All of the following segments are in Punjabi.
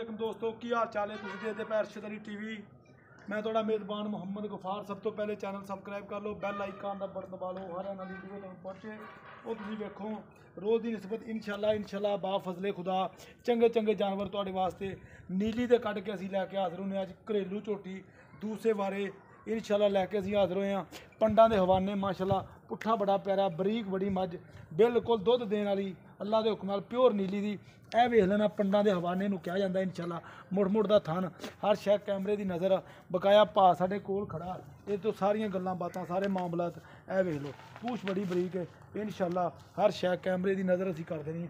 अस्सलामुअलैकुम दोस्तों की हाल चाल है तुम देखते पे अरशद अली टीवी। मैं थोड़ा मेज़बान मुहम्मद गफार। सब तो पहले चैनल सबसक्राइब कर लो, बैल आइकन का बटन दबा लो, हर आने वीडियो तुम पहुंचे वो तुम वेखो। रोज़ की निस्बत इंशाल्लाह बा फजले खुदा चंगे चंगे जानवर तुहाडे वास्ते नीली दे कढ़ के असीं लैके हाज़र होने। अज घरेलू झोटी दूसरे बारे इंशाल्लाह लैके असीं हाज़र होए हैं। पंडां दे हवाने माशाल्लाह पुट्ठा बड़ा प्यारा बरीक बड़ी मझ बिल्कुल दुध देने वाली अल्लाह के हुक्म नाल प्योर नीली दी। ਇਹ ਵੇਖ ਲੈਣਾ ਪਿੰਡਾਂ ਦੇ ਹਵਾਨੇ ਨੂੰ ਕਿਹਾ ਜਾਂਦਾ ਇਨਸ਼ਾਅੱਲਾ। ਮੁੜ ਦਾ ਥਣ ਹਰ ਸ਼ੈ ਕੈਮਰੇ ਦੀ ਨਜ਼ਰ ਬਕਾਇਆ ਭਾ ਸਾਡੇ ਕੋਲ ਖੜਾ। ਇਹ ਤੋਂ ਸਾਰੀਆਂ ਗੱਲਾਂ ਬਾਤਾਂ ਸਾਰੇ ਮਾਮਲਾਤ ਇਹ ਵੇਖ ਲਓ। ਪੂਛ ਬੜੀ ਬਰੀਕ ਹੈ ਇਨਸ਼ਾਅੱਲਾ। ਹਰ ਸ਼ੈ ਕੈਮਰੇ ਦੀ ਨਜ਼ਰ ਅਸੀਂ ਕਰ ਦੇਣੀ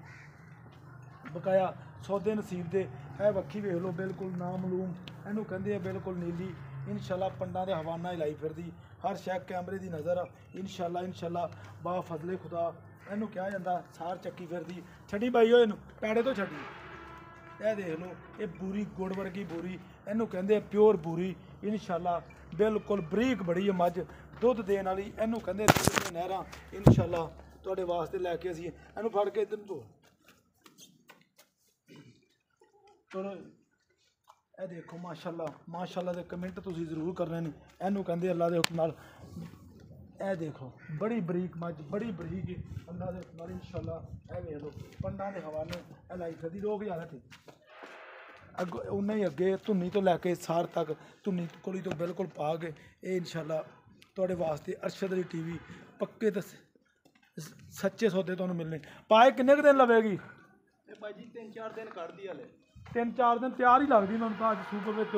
ਬਕਾਇਆ ਸੌਦੇ ਨਸੀਬ ਦੇ। ਇਹ ਵੱਖੀ ਵੇਖ ਲਓ ਬਿਲਕੁਲ ਨਾਮਲੂਮ ਇਹਨੂੰ ਕਹਿੰਦੇ ਆ ਬਿਲकुल ਨੀਲੀ ਇਨਸ਼ਾਅੱਲਾ। ਪਿੰਡਾਂ ਦੇ ਹਵਾਨਾ ਹਿਲਾਈ ਫਿਰਦੀ ਹਰ ਸ਼ੈ ਕੈਮਰੇ ਦੀ ਨਜ਼ਰ ਇਨਸ਼ਾਅੱਲਾ ਬਾ ਫਜ਼ਲੇ ਖੁਦਾ ਇਹਨੂੰ ਕਿਹਾ ਜਾਂਦਾ। ਸਾਰ ਚੱਕੀ ਫਿਰਦੀ ਛੱਡੀ ਬਾਈ ਹੋਏ ਨੂੰ ਪੈੜੇ ਤੋਂ ਛੱਡੀ। ਇਹ ਦੇਖ ਲਓ ਇਹ ਬੂਰੀ ਗੁੜ ਵਰਗੀ ਬੂਰੀ ਇਹਨੂੰ ਕਹਿੰਦੇ ਪਿਓਰ ਬੂਰੀ ਇਨਸ਼ਾਅੱਲਾ। ਬਿਲਕੁਲ ਬਰੀਕ ਬੜੀ ਹੈ ਮੱਝ ਦੁੱਧ ਦੇਣ ਵਾਲੀ ਇਹਨੂੰ ਕਹਿੰਦੇ ਦੁੱਧ ਦੀਆਂ ਨਹਿਰਾਂ ਇਨਸ਼ਾਅੱਲਾ ਤੁਹਾਡੇ ਵਾਸਤੇ ਲੈ ਕੇ ਅਸੀਂ ਇਹਨੂੰ ਫੜ ਕੇ ਇੱਧਰ ਤੋਂ ਚਲੋ। ਇਹ ਦੇਖੋ ਮਾਸ਼ਾਅੱਲਾ ਦੇ ਕਮੈਂਟ ਤੁਸੀਂ ਜ਼ਰੂਰ ਕਰਨੇ ਨੇ। ਇਹਨੂੰ ਕਹਿੰਦੇ ਅੱਲਾ ਦੇ ਹੁਕਮ ਨਾਲ। ਇਹ ਦੇਖੋ ਬੜੀ ਬਰੀਕ ਮੱਝ ਬੜੀ ਬਰੀਕ ਅੱਲਾ ਦੇ ਹੁਕਮ ਨਾਲ ਇਨਸ਼ਾਅੱਲਾ। ਇਹ ਵੇਖ ਲਓ ਪੰਡਾਂ ਦੇ ਹਵਾਨੇ ਇਹ ਲਾਈ ਫਿਰਦੀ ਰੋਕ ਜ਼ਿਆਦਾ ਤੇ ਅੱਗੋਂ ਉਹਨਾਂ ਹੀ ਅੱਗੇ ਧੁੰਨੀ ਤੋਂ ਲੈ ਕੇ ਸਾਰ ਤੱਕ ਧੁੰਨੀ ਕੋਲੀ ਤੋਂ ਬਿਲਕੁਲ ਪਾ ਕੇ ਇਹ ਇਨਸ਼ਾਅੱਲਾ ਤੁਹਾਡੇ ਵਾਸਤੇ ਅਰਸ਼ਦ ਅਲੀ ਟੀਵੀ ਪੱਕੇ ਤੇ ਸੱਚੇ ਸੌਦੇ ਤੁਹਾਨੂੰ ਮਿਲਣੇ। ਪਾਏ ਕਿੰਨੇ ਕੁ ਦਿਨ ਲਵੇਗੀ ਇਹ ਬਾਈ ਜੀ 3-4 ਦਿਨ ਕੱਢਦੀ ਹਲੇ। 3-4 ਦਿਨ ਤਿਆਰ ਹੀ ਲੱਗਦੀ ਮੈਨੂੰ ਤਾਂ। ਅੱਜ ਸੂਪਰ ਵਿੱਚ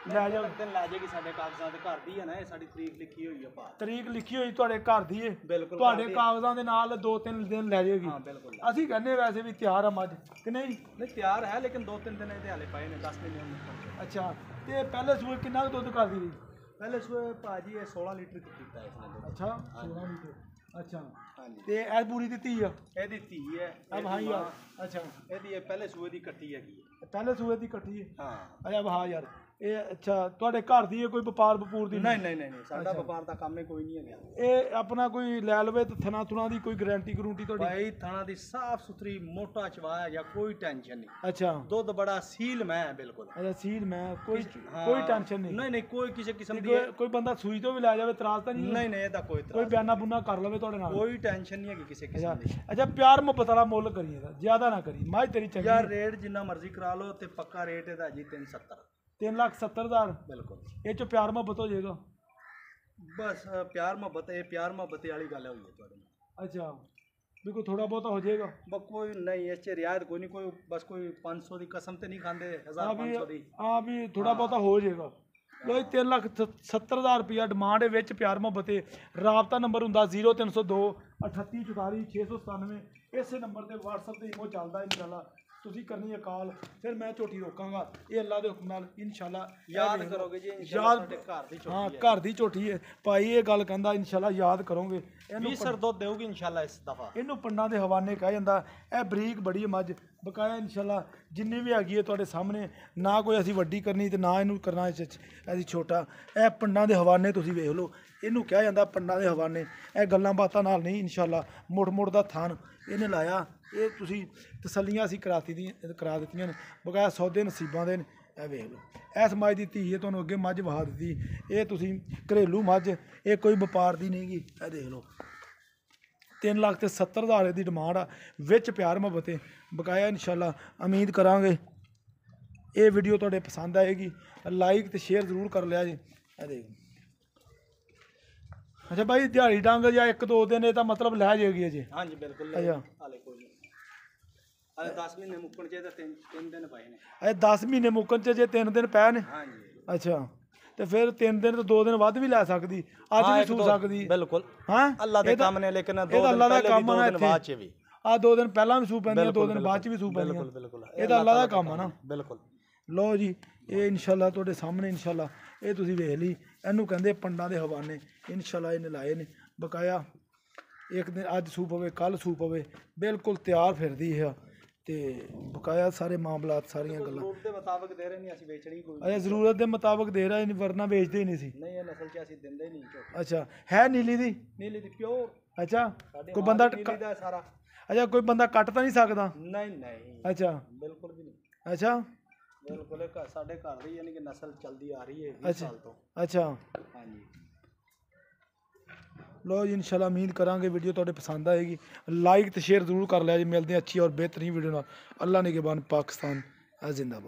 ਲੈ ਜਾ ਦਿਨ ਲੈ ਜਾਏਗੀ ਸਾਡੇ ਕਾਗਜ਼ਾਂ ਦੇ ਘਰ ਦੀ ਹੈ ਨਾ। ਇਹ ਸਾਡੀ ਤਰੀਕ ਲਿਖੀ ਹੋਈ ਹੈ ਭਾ। ਤਰੀਕ ਲਿਖੀ ਹੋਈ ਤੁਹਾਡੇ ਘਰ ਦੀ ਹੈ ਬਿਲਕੁਲ। ਤੁਹਾਡੇ ਕਾਗਜ਼ਾਂ ਦੇ ਨਾਲ 2-3 ਦਿਨ ਲੈ ਜਾਏਗੀ। ਹਾਂ ਬਿਲकुल। ਅਸੀਂ ਕਹਿੰਦੇ ਵੈਸੇ ਵੀ ਤਿਆਰ ਆ ਮੱਝ ਕਿ ਨਹੀਂ? ਨਹੀਂ ਤਿਆਰ ਹੈ ਲੇਕਿਨ 2-3 ਦਿਨ ਇਹਦੇ ਹਲੇ ਪਏ ਨੇ 10 ਦਿਨ ਹੁਣ। ਅੱਛਾ ਤੇ ਪਹਿਲੇ ਸੂਏ ਕਿੰਨਾ ਕੁ ਦੁੱਧ ਕਰਦੀ ਸੀ? ਪਹਿਲੇ ਸੂਏ ਭਾਜੀ ਇਹ 16 ਲੀਟਰ ਕੀਤਾ ਇਸਨੇ। ਅੱਛਾ 16 ਲੀਟਰ। ਅੱਛਾ ਹਾਂਜੀ ਤੇ ਇਹ ਪੂਰੀ ਦਿੱਤੀ ਆ ਇਹਦੀ ਧੀ ਹੈ ਅਬ ਹਾਂ ਯਾਰ। ਅੱਛਾ ਇਹਦੀ ਇਹ ਪਹਿਲੇ ਸੂਏ ਦੀ ਕੱਟੀ ਹੈਗੀ ਹੈ। ਪਹਿਲੇ ਸੂਏ ਦੀ ਕੱਟੀ ਹੈ। ਹਾਂ ਅੱਛਾ ਵਾਹ ਯਾਰ ਇਹ ਅੱਛਾ ਤੁਹਾਡੇ ਘਰ ਦੀ ਹੈ ਕੋਈ ਵਪਾਰ ਵਪੂਰ ਦੀ? ਨਹੀਂ ਸਾਡਾ ਵਪਾਰ ਦਾ ਕੰਮ ਹੀ ਕੋਈ ਨਹੀਂ ਹੈਗਾ। ਇਹ ਆਪਣਾ ਕੋਈ ਲੈ ਲਵੇ ਤੇ ਥਣਾ ਥੁਣਾ ਦੀ ਕੋਈ ਗਾਰੰਟੀ ਗਰੂੰਟੀ ਤੁਹਾਡੀ? ਭਾਈ ਥਾਣਾ ਦੀ ਸਾਫ ਸੁਥਰੀ ਮੋਟਾ ਚਵਾਇਆ ਜਾਂ ਕੋਈ ਟੈਨਸ਼ਨ ਨਹੀਂ। ਅੱਛਾ ਦੁੱਧ ਬੜਾ ਸੀਲ ਮੈਂ ਬਿਲਕੁਲ। ਅੱਛਾ ਸੀਲ ਮੈਂ ਕੋਈ ਟੈਨਸ਼ਨ ਨਹੀਂ? ਨਹੀਂ ਕੋਈ ਕਿਸੇ ਕਿਸਮ ਦੀ ਕੋਈ ਬੰਦਾ ਸੂਈ ਤੋਂ ਵੀ ਲੈ ਜਾਵੇ ਇਤਰਾਜ਼ ਤਾਂ ਨਹੀਂ? ਨਹੀਂ ਇਹਦਾ ਕੋਈ ਕੋਈ ਬਿਆਨਾ ਬੁਨਾ ਕਰ ਲਵੇ ਤੁਹਾਡੇ ਨਾਲ? ਕੋਈ ਟੈਨਸ਼ਨ ਨਹੀਂ ਹੈਗੀ ਕਿਸੇ ਕਿਸਮ ਦੀ। ਅੱਛਾ ਪਿਆਰ ਮੁਹੱਬਤ ਵਾਲਾ ਮੁੱਲ ਕਰੀਏਗਾ ਜ਼ਿਆਦਾ ਨਾ ਕਰੀ। ਮੱਝ ਤੇਰੀ ਚੰਗੀ ਯਾਰ ਰੇਟ ਜਿੰਨਾ ਮਰਜ਼ੀ ਕਰਾ ਲਓ ਤੇ ਪੱਕਾ ਰੇਟ ਇਹਦਾ ਜੀ 370। 3,70,000 ਬਿਲਕੁਲ। ਇਹ ਚ ਪਿਆਰ ਮੁਹੱਬਤ ਹੋ ਜਾਏਗਾ ਬਸ ਪਿਆਰ ਮੁਹੱਬਤ ਇਹ ਪਿਆਰ ਮੁਹੱਬਤ ਵਾਲੀ ਗੱਲ ਹੋਈ ਹੈ ਤੁਹਾਡੇ ਨਾਲ। ਅੱਛਾ ਵੀ ਕੋਈ ਥੋੜਾ ਬਹੁਤਾ ਹੋ ਜਾਏਗਾ? ਬਸ ਕੋਈ ਨਹੀਂ ਇਸ 'ਚ ਰਿਆਇਤ ਕੋਈ ਨਹੀਂ। ਕੋਈ ਬਸ ਕੋਈ 500 ਦੀ ਕਸਮ ਤੇ ਨਹੀਂ ਖਾਂਦੇ 1500 ਦੀ। ਹਾਂ ਵੀ ਥੋੜਾ ਬਹੁਤਾ ਹੋ ਜਾਏਗਾ। ਲੋ 3,70,000 ਰੁਪਇਆ ਡਿਮਾਂਡ ਹੈ ਵਿੱਚ ਪਿਆਰ ਮੁਹੱਬਤ ਹੈ। ਰਾਬਤਾ ਨੰਬਰ ਹੁੰਦਾ 0302 38 44 697। ਇਸੇ ਨੰਬਰ ਤੇ WhatsApp ਤੇ ਇਮੋ ਚੱਲਦਾ ਇਨਸ਼ਾਅੱਲਾ। ਤੁਸੀਂ ਕਰਨੀ ਹੈ ਕਾਲ ਫਿਰ ਮੈਂ ਝੋਟੀ ਰੋਕਾਂਗਾ। ਇਹ ਅੱਲਾ ਦੇ ਹੁਕਮ ਨਾਲ ਇਨਸ਼ਾਅੱਲਾ ਯਾਦ ਕਰੋਗੇ ਜੀ। ਯਾਦ ਸਾਡੇ ਘਰ ਦੀ ਝੋਟੀ ਹਾਂ ਘਰ ਦੀ ਝੋਟੀ ਹੈ ਭਾਈ। ਇਹ ਗੱਲ ਕਹਿੰਦਾ ਇਨਸ਼ਾਅੱਲਾ ਯਾਦ ਕਰੋਗੇ। ਇਹਨੂੰ 20 ਦੁੱਧ ਦੇਊਗੀ ਇਨਸ਼ਾਅੱਲਾ ਇਸ ਦਫਾ। ਇਹਨੂੰ ਪਿੰਡਾਂ ਦੇ ਹਵਾਨੇ ਕਿਹਾ ਜਾਂਦਾ। ਇਹ ਬਰੀਕ ਬੜੀ ਮੱਝ ਬਕਾਇਆ ਇਨਸ਼ਾਅੱਲਾ ਜਿੰਨੀ ਵੀ ਹੈਗੀ ਹੈ ਤੁਹਾਡੇ ਸਾਹਮਣੇ। ਨਾ ਕੋਈ ਅਸੀਂ ਵੱਡੀ ਕਰਨੀ ਤੇ ਨਾ ਇਹਨੂੰ ਕਰਨਾ ਅਸੀਂ ਛੋਟਾ। ਇਹ ਪਿੰਡਾਂ ਦੇ ਹਵਾਨੇ ਤੁਸੀਂ ਵੇਖ ਲਓ। ਇਹਨੂੰ ਕਿਹਾ ਜਾਂਦਾ ਪਿੰਡਾਂ ਦੇ ਹਵਾਨੇ। ਇਹ ਗੱਲਾਂ ਬਾਤਾਂ ਨਾਲ ਨਹੀਂ ਇਨਸ਼ਾਅੱਲਾ। ਮੁੜ ਦਾ ਥਣ ਇਹਨੇ ਲਾਇਆ। ਇਹ ਤੁਸੀਂ ਤਸੱਲੀਆਂ ਅਸੀਂ ਕਰਾ ਦਿੱਤੀਆਂ ਨੇ ਬਕਾਇਆ ਸੌਦੇ ਨਸੀਬਾਂ ਦੇ ਨੇ। ਇਹ ਵੇਖ ਲਓ ਇਸ ਮੱਝ ਦੀ ਧੀ ਹੈ ਤੁਹਾਨੂੰ ਅੱਗੇ ਮੱਝ ਵਹਾ ਦਿੱਤੀ। ਇਹ ਤੁਸੀਂ ਘਰੇਲੂ ਮੱਝ ਇਹ ਕੋਈ ਵਪਾਰ ਦੀ ਨਹੀਂ ਗੀ। ਇਹ ਦੇਖ ਲਓ 3,70,000 ਦੀ ਡਿਮਾਂਡ ਆ ਵਿੱਚ ਪਿਆਰ ਮੁਹੱਬਤ ਹੈ ਬਕਾਇਆ ਇਨਸ਼ਾਅੱਲਾ। ਉਮੀਦ ਕਰਾਂਗੇ ਇਹ ਵੀਡੀਓ ਤੁਹਾਡੇ ਪਸੰਦ ਆਏਗੀ। ਲਾਈਕ ਤੇ ਸ਼ੇਅਰ ਜ਼ਰੂਰ ਕਰ ਲਿਆ ਜੀ। ਇਹ ਦੇਖ ਅੱਛਾ ਭਾਈ ਦਿਹਾੜੀ ਡੰਗ ਜਾਂ 1-2 ਦਿਨ ਇਹ ਤਾਂ ਮਤਲਬ ਲੈ ਜਾਏਗੀ ਅਜੇ? ਹਾਂਜੀ ਬਿਲਕੁਲ। ਅੱਛਾ ਹਾਲੇ ਕੋਈ ਨਹੀਂ। ਹਾਲੇ 10 ਮਹੀਨੇ ਮੁੱਕਣ ਚਾਹੀਦਾ 3 ਦਿਨ ਪਏ ਨੇ। ਇਹ 10 ਮਹੀਨੇ ਮੁੱਕਣ 'ਚ ਜੇ 3 ਦਿਨ ਪਏ ਨੇ? ਹਾਂਜੀ। ਅੱਛਾ ਤੇ ਫਿਰ 3 ਦਿਨ ਤੋਂ 2 ਦਿਨ ਵੱਧ ਵੀ ਲੈ ਸਕਦੀ। ਅੱਜ ਵੀ ਸੂ ਸਕਦੀ ਬਿਲਕੁਲ। ਹਾਂ ਅੱਲਾ ਦੇ ਕੰਮ ਨੇ ਲੇਕਿਨ 2 ਦਿਨ ਅੱਲਾ ਦਾ ਪਹਿਲੇ ਕੰਮ ਆ 2 ਦਿਨ ਬਾਅਦ 'ਚ ਵੀ। 2 ਦਿਨ ਪਹਿਲਾਂ ਵੀ ਸੂ ਪੈਂਦੀ 2 ਦਿਨ ਬਾਅਦ 'ਚ ਵੀ ਸੂ ਪੈਂਦੀ। ਬਿਲਕੁਲ ਇਹ ਤਾਂ ਅੱਲਾ ਦਾ ਕੰਮ ਆ ਨਾ। ਬਿਲਕੁਲ। ਲਓ ਜੀ ਇਹ ਇਨਸ਼ਾਅੱਲਾ ਤੁਹਾਡੇ ਸਾਹਮਣੇ ਇਨਸ਼ਾਅੱਲਾ ਇਹ ਤੁਸੀਂ ਵੇਖ ਲਈ। ਇਹਨੂੰ ਕਹਿੰਦੇ ਪੰਡਾਂ ਦੇ ਹਵਾਨੇ ਇਨਸ਼ਾਅੱਲਾ ਇਹਨੇ ਲਾਏ ਨੇ ਬਕਾਇਆ। ਇੱਕ ਦਿਨ ਅੱਜ ਸੂ ਪਵੇ ਕੱਲ੍ਹ ਸੂ ਪਵੇ ਬਿਲਕੁਲ ਤਿਆਰ ਫਿਰਦੀ ਹੈ ਤੇ ਬਕਾਇਆ ਸਾਰੇ ਮਾਮਲਾਤ ਸਾਰੀਆਂ ਗੱਲਾਂ ਜ਼ਰੂਰਤ ਦੇ ਮੁਤਾਬਕ ਦੇ ਰਹੇ ਨਹੀਂ। ਅਸੀਂ ਵੇਚਣੀ ਕੋਈ ਅੱਛਾ ਜ਼ਰੂਰਤ ਦੇ ਮੁਤਾਬਕ ਦੇ ਰਿਹਾ ਵਰਨਾ ਵੇਚਦੇ ਹੀ ਨਹੀਂ ਸੀ। ਨਹੀਂ ਇਹ ਨਸਲ 'ਚ ਅਸੀਂ ਦਿੰਦੇ ਨਹੀਂ ਝੋਟੀ। ਅੱਛਾ ਹੈ ਨੀਲੀ ਦੀ? ਨੀਲੀ ਦੀ ਪਿਓਰ। ਅੱਛਾ ਕੋਈ ਬੰਦਾ ਨੀਲੀ ਦਾ ਸਾਰਾ। ਅੱਛਾ ਕੋਈ ਬੰਦਾ ਕੱਟ ਤਾਂ ਨਹੀਂ ਸਕਦਾ? ਨਹੀਂ ਅੱਛਾ ਬਿਲकुल भी नहीं। ਅੱਛਾ ਬਿਲਕੁਲ ਇਹ ਸਾਡੇ ਘਰ ਦੀ ਯਾਨੀ ਕਿ ਨਸਲ ਚੱਲਦੀ ਆ ਰਹੀ ਹੈ 20 ਅੱਛਾ ਸਾਲ ਤੋਂ। ਅੱਛਾ ਹਾਂਜੀ ਲੋ ਜੀ ਇਨਸ਼ਾਅੱਲਾ ਉਮੀਦ ਕਰਾਂਗੇ ਵੀਡੀਓ ਤੁਹਾਡੇ ਪਸੰਦ ਆਏਗੀ। ਲਾਈਕ ਤੇ ਸ਼ੇਅਰ ਜ਼ਰੂਰ ਕਰ ਲਿਆ ਜੀ। ਮਿਲਦੇ ਹਾਂ ਅੱਛੀ ਔਰ ਬਿਹਤਰੀਨ ਵੀਡੀਓ ਨਾਲ। ਅੱਲਾ ਨਿਗਹਿਬਾਨ, ਪਾਕਿस्तान जिंदाबाद।